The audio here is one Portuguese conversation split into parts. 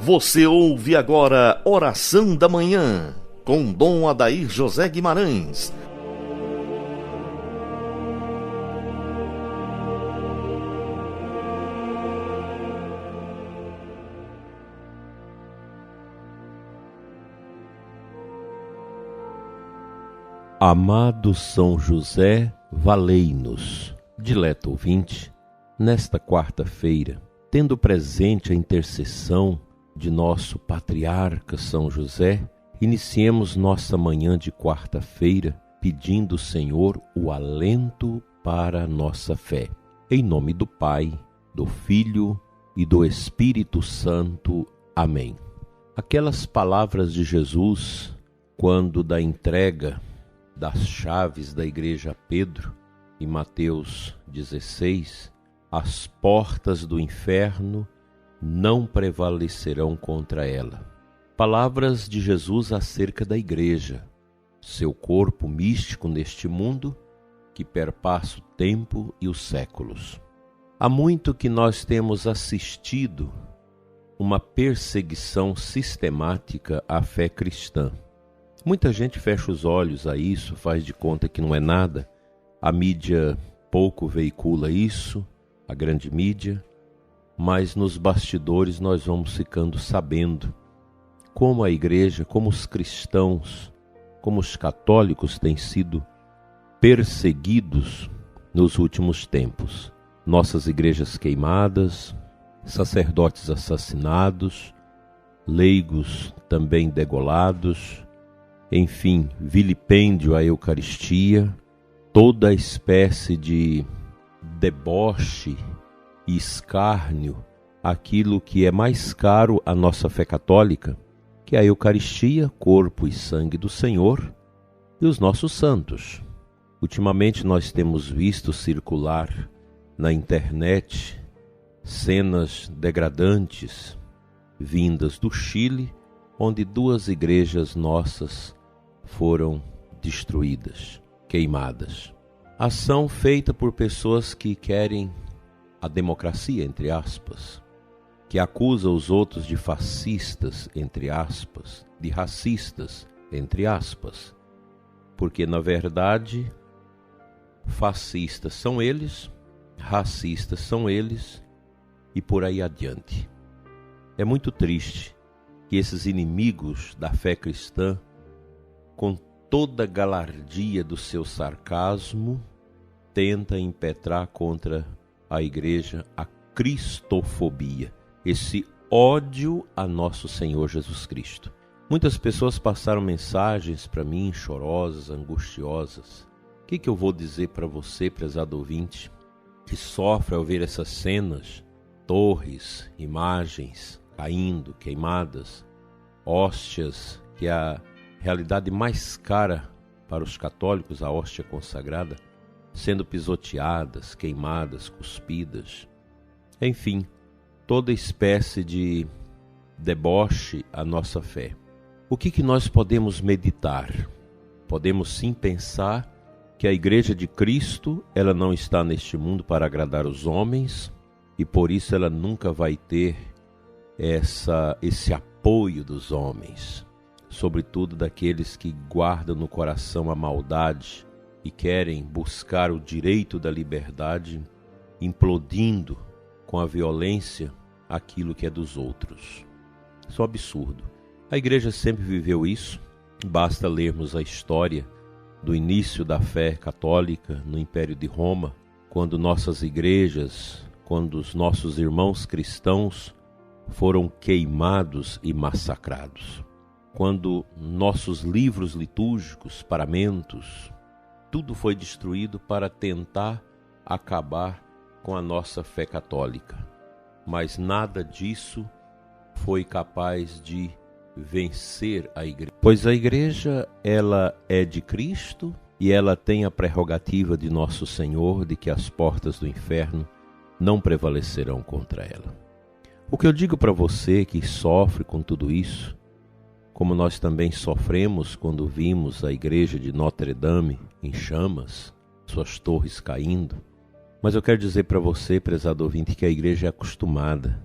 Você ouve agora Oração da Manhã, com Dom Adair José Guimarães. Amado São José, valei-nos. Dileto ouvinte, nesta quarta-feira, tendo presente a intercessão de nosso patriarca São José, iniciemos nossa manhã de quarta-feira pedindo ao Senhor o alento para a nossa fé. Em nome do Pai, do Filho e do Espírito Santo. Amém. Aquelas palavras de Jesus, quando da entrega das chaves da igreja a Pedro, em Mateus 16, as portas do inferno não prevalecerão contra ela. Palavras de Jesus acerca da igreja, seu corpo místico neste mundo que perpassa o tempo e os séculos. Há muito que nós temos assistido uma perseguição sistemática à fé cristã. Muita gente fecha os olhos a isso, faz de conta que não é nada. A mídia pouco veicula isso, a grande mídia, mas nos bastidores nós vamos ficando sabendo como a igreja, como os cristãos, como os católicos têm sido perseguidos nos últimos tempos. Nossas igrejas queimadas, sacerdotes assassinados, leigos também degolados, enfim, vilipêndio à Eucaristia, toda espécie de deboche e escárnio, aquilo que é mais caro à nossa fé católica, que é a Eucaristia, corpo e sangue do Senhor, e os nossos santos. Ultimamente nós temos visto circular na internet cenas degradantes vindas do Chile, onde 2 igrejas nossas foram destruídas, queimadas. Ação feita por pessoas que querem a democracia, entre aspas, que acusa os outros de fascistas, entre aspas, de racistas, entre aspas, porque, na verdade, fascistas são eles, racistas são eles, e por aí adiante. É muito triste que esses inimigos da fé cristã, com toda a galardia do seu sarcasmo, tenta impetrar contra a igreja a cristofobia, esse ódio a nosso Senhor Jesus Cristo. Muitas pessoas passaram mensagens para mim, chorosas, angustiosas. O que eu vou dizer para você, prezado ouvinte, que sofre ao ver essas cenas, torres, imagens caindo, queimadas, hóstias, que é a realidade mais cara para os católicos, a hóstia consagrada, sendo pisoteadas, queimadas, cuspidas, enfim, toda espécie de deboche à nossa fé. O que nós podemos meditar? Podemos sim pensar que a Igreja de Cristo, ela não está neste mundo para agradar os homens, e por isso ela nunca vai ter esse apoio dos homens, sobretudo daqueles que guardam no coração a maldade e querem buscar o direito da liberdade, implodindo com a violência aquilo que é dos outros. Isso é um absurdo. A igreja sempre viveu isso, basta lermos a história do início da fé católica no Império de Roma, quando nossas igrejas, quando os nossos irmãos cristãos foram queimados e massacrados. Quando nossos livros litúrgicos, paramentos, tudo foi destruído para tentar acabar com a nossa fé católica. Mas nada disso foi capaz de vencer a igreja. Pois a igreja, ela é de Cristo e ela tem a prerrogativa de nosso Senhor de que as portas do inferno não prevalecerão contra ela. O que eu digo para você que sofre com tudo isso, como nós também sofremos quando vimos a igreja de Notre Dame em chamas, suas torres caindo, mas eu quero dizer para você, prezado ouvinte, que a igreja é acostumada.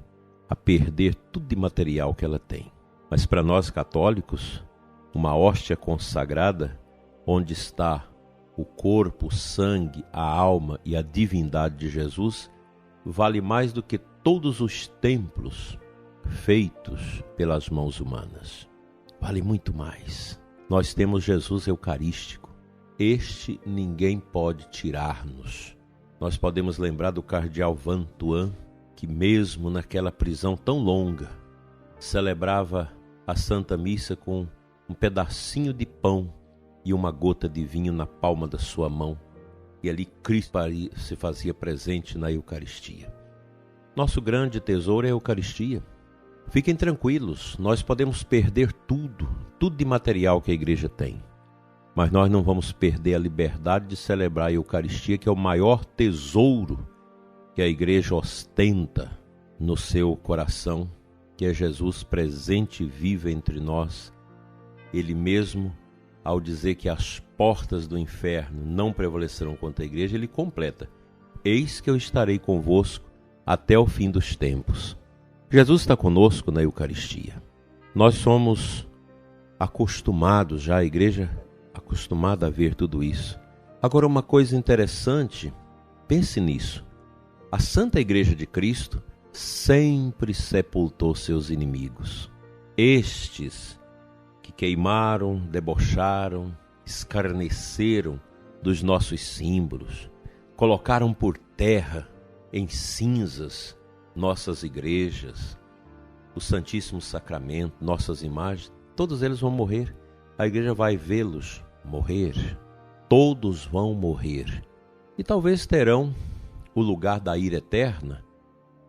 A a perder tudo de material que ela tem. Mas para nós católicos, uma hóstia consagrada, onde está o corpo, o sangue, a alma e a divindade de Jesus, vale mais do que todos os templos feitos pelas mãos humanas. Vale muito mais. Nós temos Jesus Eucarístico. Este ninguém pode tirar-nos. Nós podemos lembrar do cardeal Vantuan, que mesmo naquela prisão tão longa, celebrava a Santa Missa com um pedacinho de pão e uma gota de vinho na palma da sua mão. E ali Cristo se fazia presente na Eucaristia. Nosso grande tesouro é a Eucaristia. Fiquem tranquilos, nós podemos perder tudo de material que a igreja tem. Mas nós não vamos perder a liberdade de celebrar a Eucaristia, que é o maior tesouro que a igreja ostenta no seu coração, que é Jesus presente e vivo entre nós. Ele mesmo, ao dizer que as portas do inferno não prevalecerão contra a igreja, ele completa: eis que eu estarei convosco até o fim dos tempos. Jesus está conosco na Eucaristia. Nós somos acostumados já, a igreja acostumada a ver tudo isso. Agora, uma coisa interessante, pense nisso. A Santa Igreja de Cristo sempre sepultou seus inimigos. Estes que queimaram, debocharam, escarneceram dos nossos símbolos, colocaram por terra, em cinzas, nossas igrejas, o Santíssimo Sacramento, nossas imagens, todos eles vão morrer. A igreja vai vê-los morrer. Todos vão morrer. E talvez terão o lugar da ira eterna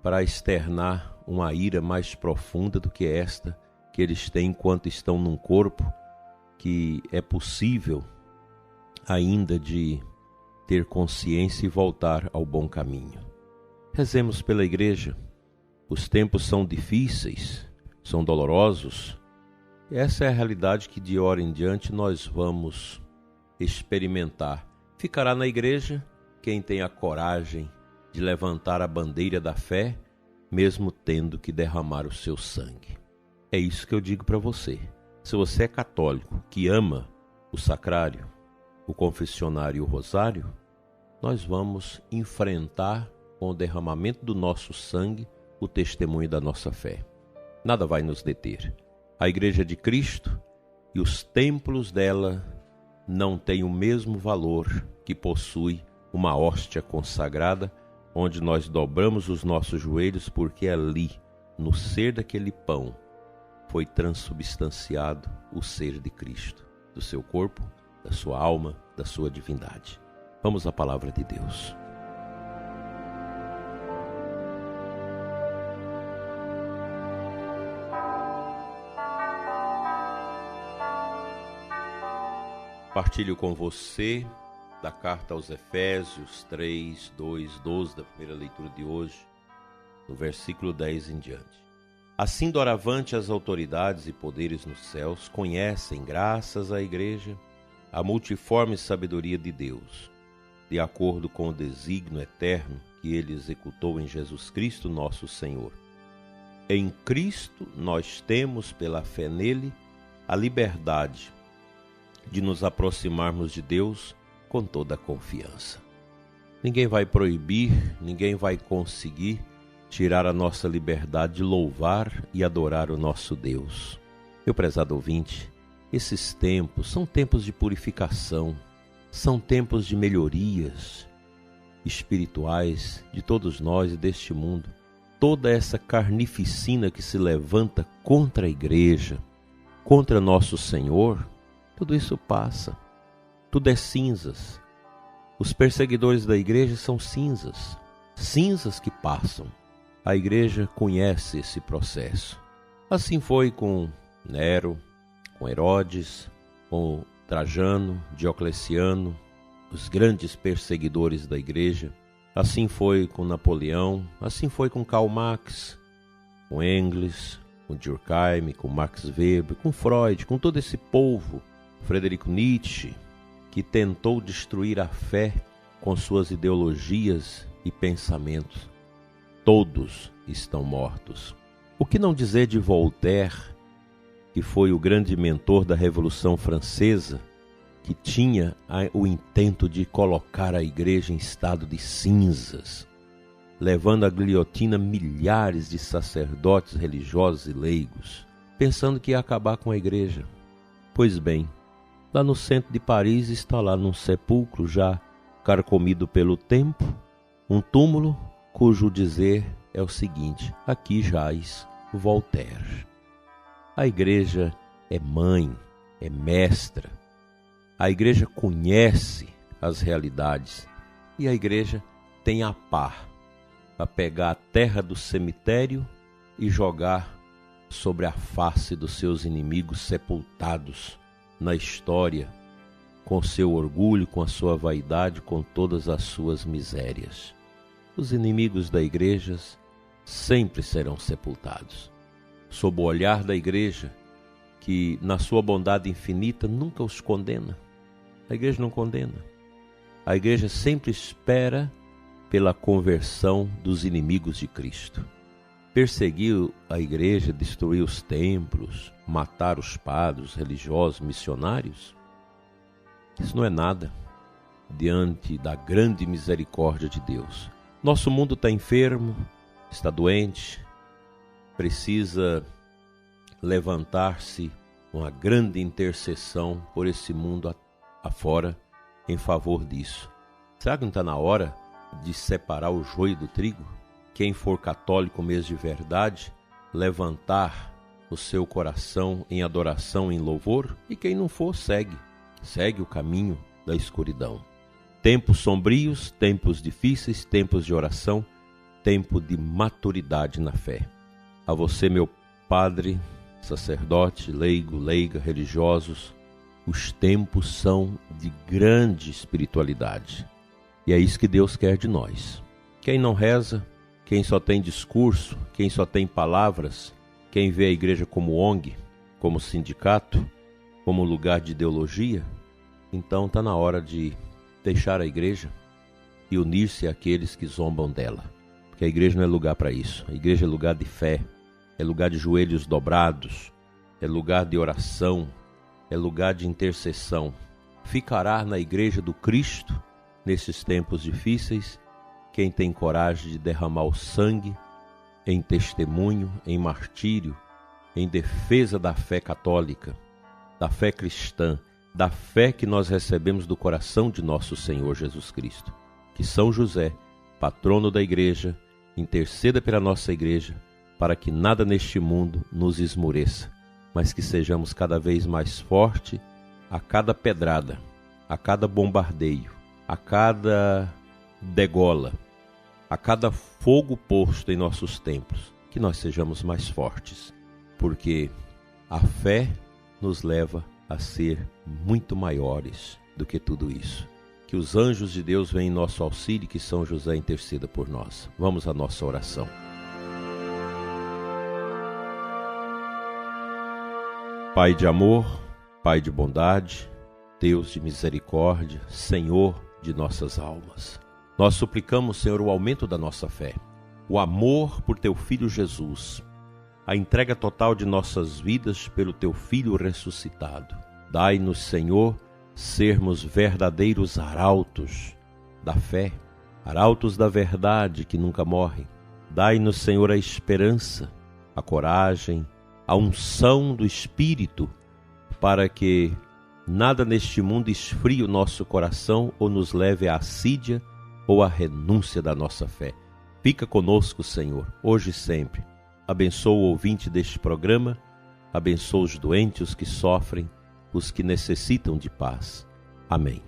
para externar uma ira mais profunda do que esta que eles têm enquanto estão num corpo que é possível ainda de ter consciência e voltar ao bom caminho. Rezemos pela igreja. Os tempos são difíceis, são dolorosos. Essa é a realidade que de hora em diante nós vamos experimentar. Ficará na igreja quem tem a coragem de levantar a bandeira da fé, mesmo tendo que derramar o seu sangue. É isso que eu digo para você. Se você é católico, que ama o sacrário, o confessionário e o rosário, nós vamos enfrentar com o derramamento do nosso sangue o testemunho da nossa fé. Nada vai nos deter. A Igreja de Cristo e os templos dela não têm o mesmo valor que possui uma hóstia consagrada, onde nós dobramos os nossos joelhos, porque ali, no ser daquele pão, foi transubstanciado o ser de Cristo, do seu corpo, da sua alma, da sua divindade. Vamos à palavra de Deus. Partilho com você da carta aos Efésios 3, 2, 12, da primeira leitura de hoje, no versículo 10 em diante. Assim, doravante, as autoridades e poderes nos céus conhecem, graças à Igreja, a multiforme sabedoria de Deus, de acordo com o desígnio eterno que Ele executou em Jesus Cristo, nosso Senhor. Em Cristo nós temos, pela fé nele, a liberdade de nos aproximarmos de Deus com toda a confiança. Ninguém vai proibir, ninguém vai conseguir tirar a nossa liberdade de louvar e adorar o nosso Deus. Meu prezado ouvinte, esses tempos são tempos de purificação, são tempos de melhorias espirituais de todos nós e deste mundo. Toda essa carnificina que se levanta contra a igreja, contra nosso Senhor, tudo isso passa, tudo é cinzas. Os perseguidores da igreja são cinzas, cinzas que passam. A igreja conhece esse processo. Assim foi com Nero, com Herodes, com Trajano, Diocleciano, os grandes perseguidores da igreja. Assim foi com Napoleão, assim foi com Karl Marx, com Engels, com Durkheim, com Max Weber, com Freud, com todo esse povo. Friedrich Nietzsche, que tentou destruir a fé com suas ideologias e pensamentos. Todos estão mortos. O que não dizer de Voltaire, que foi o grande mentor da Revolução Francesa, que tinha o intento de colocar a igreja em estado de cinzas, levando à guilhotina milhares de sacerdotes religiosos e leigos, pensando que ia acabar com a igreja. Pois bem, lá no centro de Paris está lá num sepulcro já carcomido pelo tempo, um túmulo cujo dizer é o seguinte: aqui jaz Voltaire. A igreja é mãe, é mestra. A igreja conhece as realidades e a igreja tem a pá para pegar a terra do cemitério e jogar sobre a face dos seus inimigos sepultados na história, com seu orgulho, com a sua vaidade, com todas as suas misérias. Os inimigos da igreja sempre serão sepultados, sob o olhar da igreja, que na sua bondade infinita nunca os condena. A igreja não condena. A igreja sempre espera pela conversão dos inimigos de Cristo. Perseguir a igreja, destruir os templos, matar os padres, religiosos, missionários, isso não é nada diante da grande misericórdia de Deus. Nosso mundo está enfermo, está doente, precisa levantar-se uma grande intercessão por esse mundo afora em favor disso. Será que não está na hora de separar o joio do trigo? Quem for católico mesmo de verdade, levantar o seu coração em adoração, em louvor, e quem não for, segue o caminho da escuridão. Tempos sombrios, tempos difíceis, tempos de oração, tempo de maturidade na fé. A você, meu padre, sacerdote, leigo, leiga, religiosos, os tempos são de grande espiritualidade. E é isso que Deus quer de nós. Quem não reza, quem só tem discurso, quem só tem palavras, quem vê a igreja como ONG, como sindicato, como lugar de ideologia, então está na hora de deixar a igreja e unir-se àqueles que zombam dela. Porque a igreja não é lugar para isso. A igreja é lugar de fé, é lugar de joelhos dobrados, é lugar de oração, é lugar de intercessão. Ficará na igreja do Cristo, nesses tempos difíceis, quem tem coragem de derramar o sangue em testemunho, em martírio, em defesa da fé católica, da fé cristã, da fé que nós recebemos do coração de nosso Senhor Jesus Cristo. Que São José, patrono da igreja, interceda pela nossa igreja, para que nada neste mundo nos esmoreça, mas que sejamos cada vez mais fortes a cada pedrada, a cada bombardeio, a cada degola, a cada fogo posto em nossos templos, que nós sejamos mais fortes, porque a fé nos leva a ser muito maiores do que tudo isso. Que os anjos de Deus venham em nosso auxílio e que São José interceda por nós. Vamos à nossa oração. Pai de amor, Pai de bondade, Deus de misericórdia, Senhor de nossas almas, nós suplicamos, Senhor, o aumento da nossa fé, o amor por Teu Filho Jesus, a entrega total de nossas vidas pelo Teu Filho ressuscitado. Dai-nos, Senhor, sermos verdadeiros arautos da fé, arautos da verdade que nunca morrem. Dai-nos, Senhor, a esperança, a coragem, a unção do Espírito, para que nada neste mundo esfrie o nosso coração ou nos leve à assídia ou à renúncia da nossa fé. Fica conosco, Senhor, hoje e sempre. Abençoa o ouvinte deste programa, abençoa os doentes, os que sofrem, os que necessitam de paz. Amém.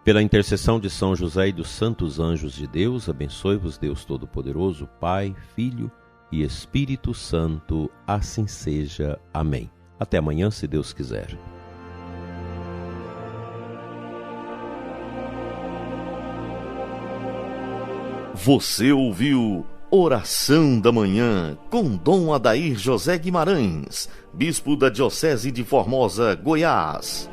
Pela intercessão de São José e dos santos anjos de Deus, abençoe-vos Deus Todo-Poderoso, Pai, Filho e Espírito Santo, assim seja. Amém. Até amanhã, se Deus quiser. Você ouviu Oração da Manhã com Dom Adair José Guimarães, Bispo da Diocese de Formosa, Goiás.